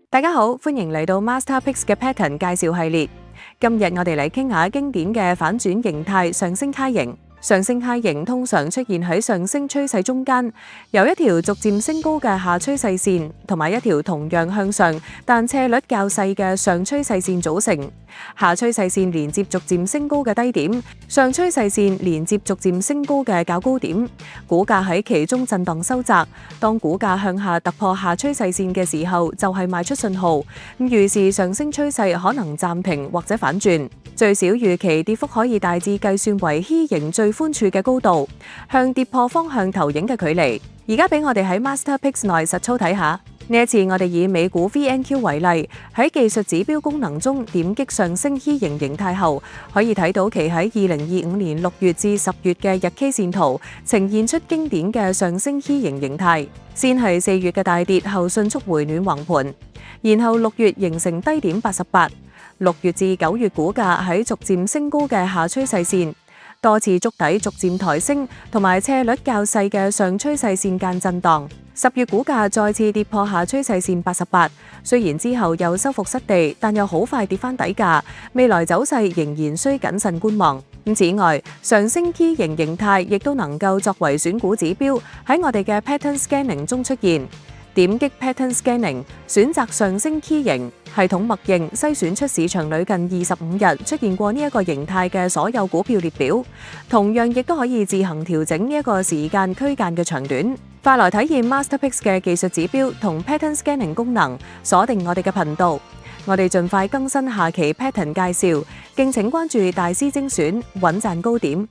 大家好，歡迎嚟到 Master Picks 嘅 Pattern 介紹系列。今日我哋嚟傾下經典嘅反轉形態上升楔形。上升楔形通常出現喺上升趨勢中間，由一條逐漸升高嘅下趨勢線同埋一條同樣向上但斜率較細嘅上趨勢線組成。下趨勢線連接逐漸升高嘅低點，上趨勢線連接逐漸升高嘅較高點。股價喺其中震盪收窄，當股價向下突破下趨勢線嘅時候，就係賣出信號。預示上升趨勢可能暫停或者反轉。最小預期跌幅可以大致計算為楔形最寬處嘅高度，向跌破方向投影嘅距離。而家俾我哋喺 Master Picks 內實操睇下。呢一次我哋以美股 VNQ 為例，喺技術指標功能中點擊上升楔形形態後，可以睇到其喺2025年6月至10月嘅日 K 線圖呈現出經典嘅上升楔形形態。先係4月嘅大跌後迅速回暖橫盤，然後6月形成低點88。6月至9月股價喺逐漸升高嘅下趨勢線，多次築底逐漸抬升，同埋斜率較細嘅上趨勢線間震盪。10月股價再次跌破下趨勢線88，雖然之後又收復失地，但又好快跌返底價，未來走勢仍然需謹慎觀望。此外，上升楔形形態亦都能夠作為選股指標，喺我哋嘅 Pattern Scanning 中出現。點擊 Pattern Scanning，選擇上升楔形，系統默認篩選出市場裏近25日出現過呢一個形態嘅所有股票列表，同樣亦都可以自行調整呢一個時間區間嘅長短。快來體驗 Master Picks 嘅技術指標同 Pattern Scanning 功能，鎖定我哋嘅頻道，我哋盡快更新下期 Pattern 介紹，敬請關注大師精選，穩賺高點。